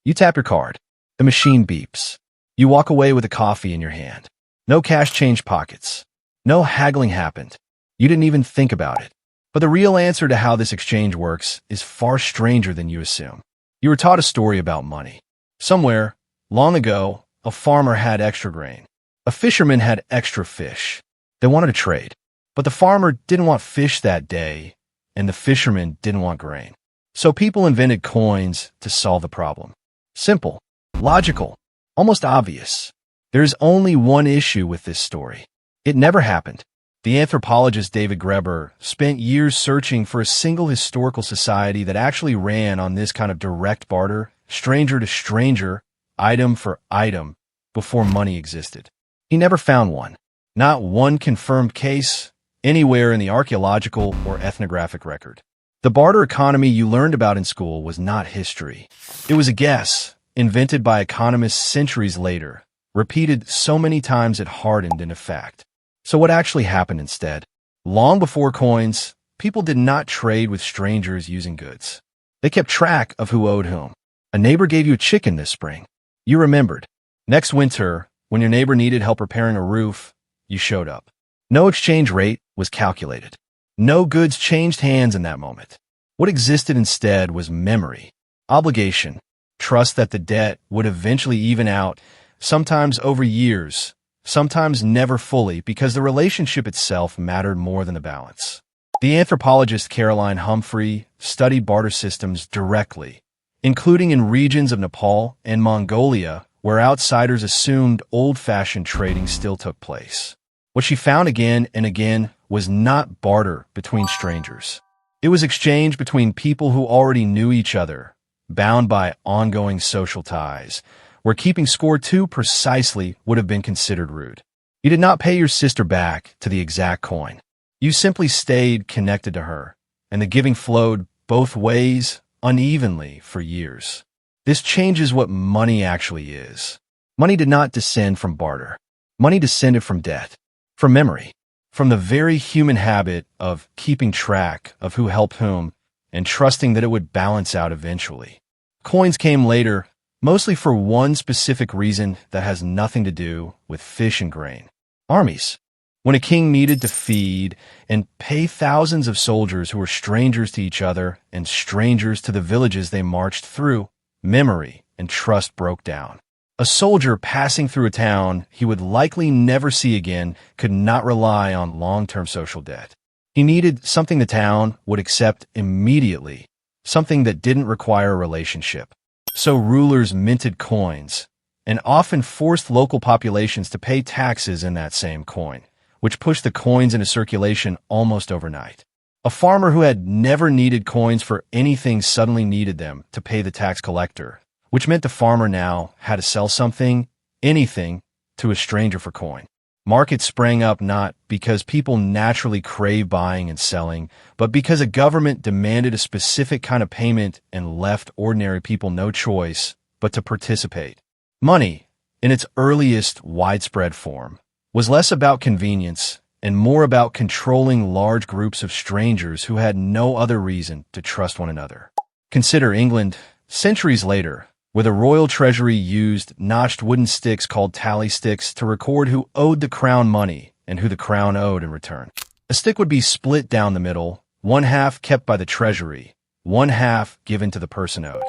You tap your card. The machine beeps. You walk away with a coffee in your hand. No cash change pockets. No haggling happened. You didn't even think about it. But the real answer to how this exchange works is far stranger than you assume. You were taught a story about money. Somewhere, long ago, a farmer had extra grain. A fisherman had extra fish. They wanted to trade. But the farmer didn't want fish that day, and the fisherman didn't want grain. So people invented coins to solve the problem. Simple, logical, almost obvious. There's only one issue with this story. It never happened. The anthropologist David Graeber spent years searching for a single historical society that actually ran on this kind of direct barter, stranger to stranger, item for item, before money existed. He never found one. Not one confirmed case anywhere in the archaeological or ethnographic record. The barter economy you learned about in school was not history. It was a guess, invented by economists centuries later, repeated so many times it hardened into fact. So what actually happened instead? Long before coins, people did not trade with strangers using goods. They kept track of who owed whom. A neighbor gave you a chicken this spring. You remembered. Next winter, when your neighbor needed help repairing a roof, you showed up. No exchange rate was calculated. No goods changed hands in that moment. What existed instead was memory, obligation, trust that the debt would eventually even out, sometimes over years, sometimes never fully, because the relationship itself mattered more than the balance. The anthropologist Caroline Humphrey studied barter systems directly, including in regions of Nepal and Mongolia where outsiders assumed old-fashioned trading still took place. What she found again and again was not barter between strangers. It was exchange between people who already knew each other, bound by ongoing social ties, where keeping score too precisely would have been considered rude. You did not pay your sister back to the exact coin. You simply stayed connected to her, and the giving flowed both ways unevenly for years. This changes what money actually is. Money did not descend from barter. Money descended from debt, from memory, from the very human habit of keeping track of who helped whom and trusting that it would balance out eventually. Coins came later, mostly for one specific reason that has nothing to do with fish and grain. Armies. When a king needed to feed and pay thousands of soldiers who were strangers to each other and strangers to the villages they marched through, memory and trust broke down. A soldier passing through a town he would likely never see again could not rely on long-term social debt. He needed something the town would accept immediately, something that didn't require a relationship. So rulers minted coins and often forced local populations to pay taxes in that same coin, which pushed the coins into circulation almost overnight. A farmer who had never needed coins for anything suddenly needed them to pay the tax collector, which meant the farmer now had to sell something, anything, to a stranger for coin. Markets sprang up not because people naturally crave buying and selling, but because a government demanded a specific kind of payment and left ordinary people no choice but to participate. Money, in its earliest widespread form, was less about convenience and more about controlling large groups of strangers who had no other reason to trust one another. Consider England, centuries later, where the royal treasury used notched wooden sticks called tally sticks to record who owed the crown money and who the crown owed in return. A stick would be split down the middle, one half kept by the treasury, one half given to the person owed.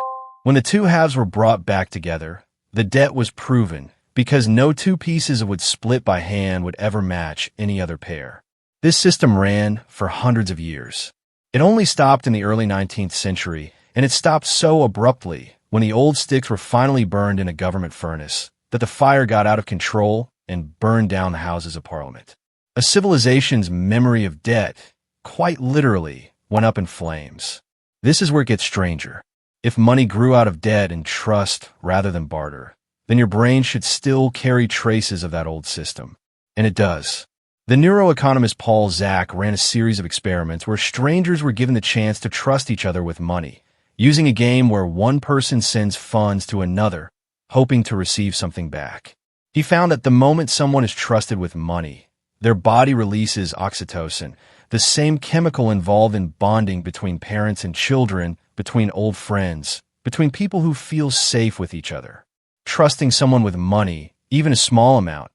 When the two halves were brought back together, the debt was proven, because no two pieces would split by hand would ever match any other pair. This system ran for hundreds of years. It only stopped in the early 19th century, and it stopped so abruptly when the old sticks were finally burned in a government furnace that the fire got out of control and burned down the Houses of Parliament. A civilization's memory of debt, quite literally, went up in flames. This is where it gets stranger. If money grew out of debt and trust rather than barter, then your brain should still carry traces of that old system. And it does. The neuroeconomist Paul Zak ran a series of experiments where strangers were given the chance to trust each other with money, using a game where one person sends funds to another, hoping to receive something back. He found that the moment someone is trusted with money, their body releases oxytocin, the same chemical involved in bonding between parents and children, between old friends, between people who feel safe with each other. Trusting someone with money, even a small amount,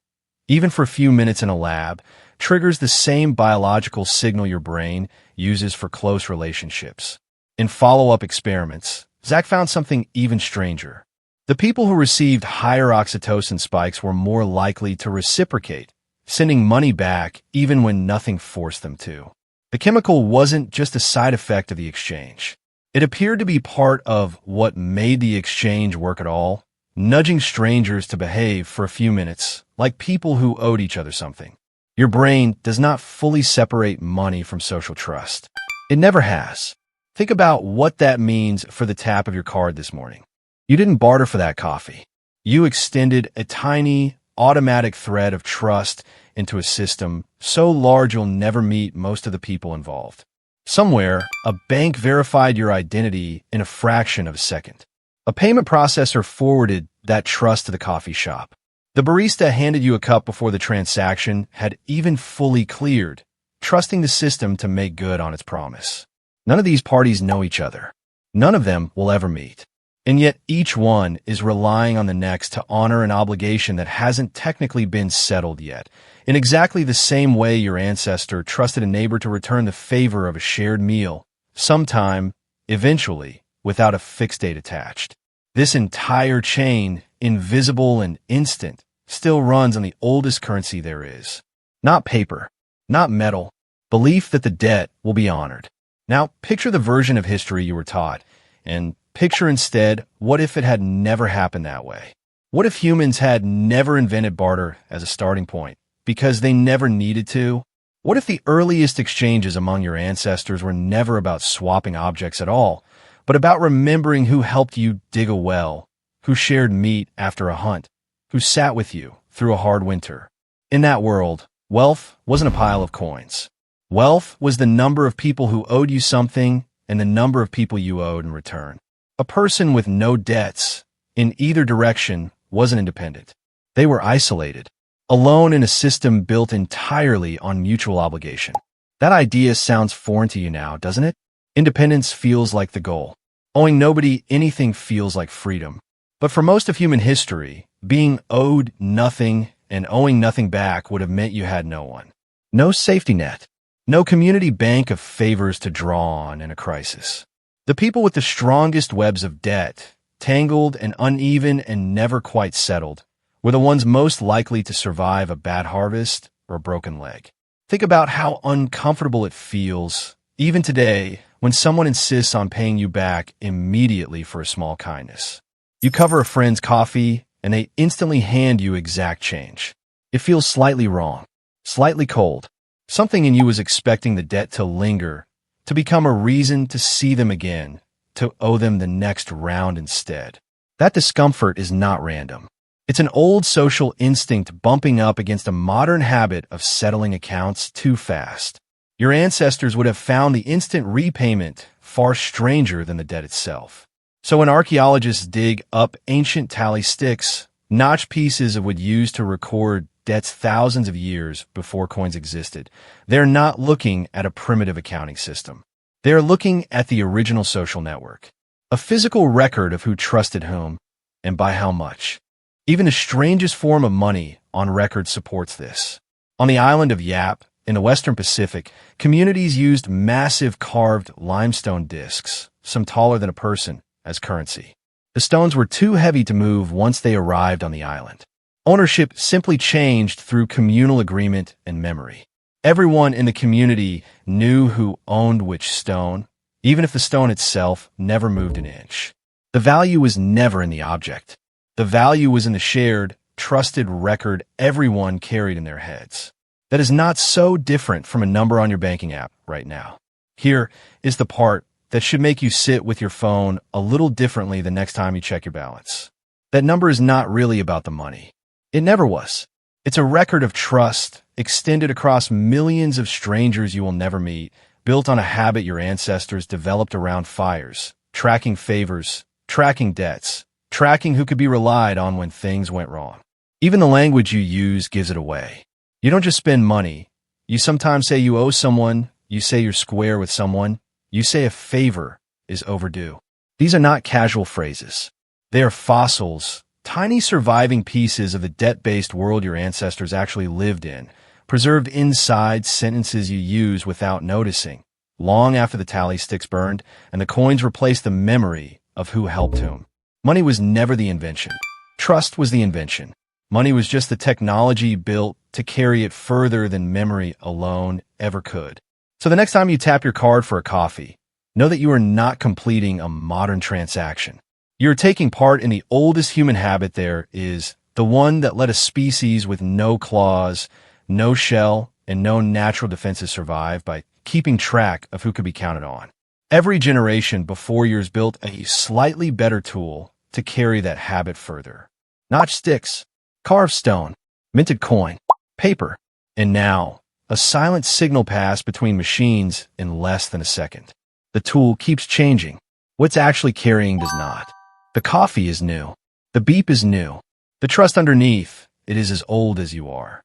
even for a few minutes in a lab, triggers the same biological signal your brain uses for close relationships. In follow-up experiments, Zach found something even stranger. The people who received higher oxytocin spikes were more likely to reciprocate, sending money back even when nothing forced them to. The chemical wasn't just a side effect of the exchange. It appeared to be part of what made the exchange work at all, nudging strangers to behave for a few minutes like people who owed each other something. Your brain does not fully separate money from social trust. It never has. Think about what that means for the tap of your card this morning. You didn't barter for that coffee. You extended a tiny, automatic thread of trust into a system so large you'll never meet most of the people involved. Somewhere, a bank verified your identity in a fraction of a second. A payment processor forwarded that trust to the coffee shop. The barista handed you a cup before the transaction had even fully cleared, trusting the system to make good on its promise. None of these parties know each other. None of them will ever meet. And yet each one is relying on the next to honor an obligation that hasn't technically been settled yet, in exactly the same way your ancestor trusted a neighbor to return the favor of a shared meal, sometime, eventually, without a fixed date attached. This entire chain, invisible and instant, still runs on the oldest currency there is. Not paper, not metal, belief that the debt will be honored. Now, picture the version of history you were taught, and picture instead, what if it had never happened that way? What if humans had never invented barter as a starting point, because they never needed to? What if the earliest exchanges among your ancestors were never about swapping objects at all, but about remembering who helped you dig a well, who shared meat after a hunt, who sat with you through a hard winter? In that world, wealth wasn't a pile of coins. Wealth was the number of people who owed you something and the number of people you owed in return. A person with no debts in either direction wasn't independent. They were isolated, alone in a system built entirely on mutual obligation. That idea sounds foreign to you now, doesn't it? Independence feels like the goal. Owing nobody anything feels like freedom. But for most of human history, being owed nothing and owing nothing back would have meant you had no one. No safety net. No community bank of favors to draw on in a crisis. The people with the strongest webs of debt, tangled and uneven and never quite settled, were the ones most likely to survive a bad harvest or a broken leg. Think about how uncomfortable it feels, even today, when someone insists on paying you back immediately for a small kindness. You cover a friend's coffee, and they instantly hand you exact change. It feels slightly wrong, slightly cold. Something in you is expecting the debt to linger, to become a reason to see them again, to owe them the next round instead. That discomfort is not random. It's an old social instinct bumping up against a modern habit of settling accounts too fast. Your ancestors would have found the instant repayment far stranger than the debt itself. So when archaeologists dig up ancient tally sticks, notch pieces of wood used to record debts thousands of years before coins existed, they're not looking at a primitive accounting system. They're looking at the original social network, a physical record of who trusted whom and by how much. Even the strangest form of money on record supports this. On the island of Yap, in the Western Pacific, communities used massive carved limestone discs, some taller than a person, as currency. The stones were too heavy to move once they arrived on the island. Ownership simply changed through communal agreement and memory. Everyone in the community knew who owned which stone, even if the stone itself never moved an inch. The value was never in the object. The value was in the shared, trusted record everyone carried in their heads. That is not so different from a number on your banking app right now. Here is the part that should make you sit with your phone a little differently the next time you check your balance. That number is not really about the money. It never was. It's a record of trust extended across millions of strangers you will never meet, built on a habit your ancestors developed around fires, tracking favors, tracking debts, tracking who could be relied on when things went wrong. Even the language you use gives it away. You don't just spend money. You sometimes say you owe someone, you say you're square with someone, you say a favor is overdue. These are not casual phrases. They are fossils, tiny surviving pieces of the debt-based world your ancestors actually lived in, preserved inside sentences you use without noticing, long after the tally sticks burned and the coins replaced the memory of who helped whom. Money was never the invention. Trust was the invention. Money was just the technology built to carry it further than memory alone ever could. So the next time you tap your card for a coffee, know that you are not completing a modern transaction. You're taking part in the oldest human habit there is, the one that let a species with no claws, no shell, and no natural defenses survive by keeping track of who could be counted on. Every generation before yours built a slightly better tool to carry that habit further. Notched sticks, carved stone, minted coin, paper, and now a silent signal pass between machines in less than a second. The tool keeps changing. What's actually carrying does not. The coffee is new. The beep is new. The trust underneath, it is as old as you are.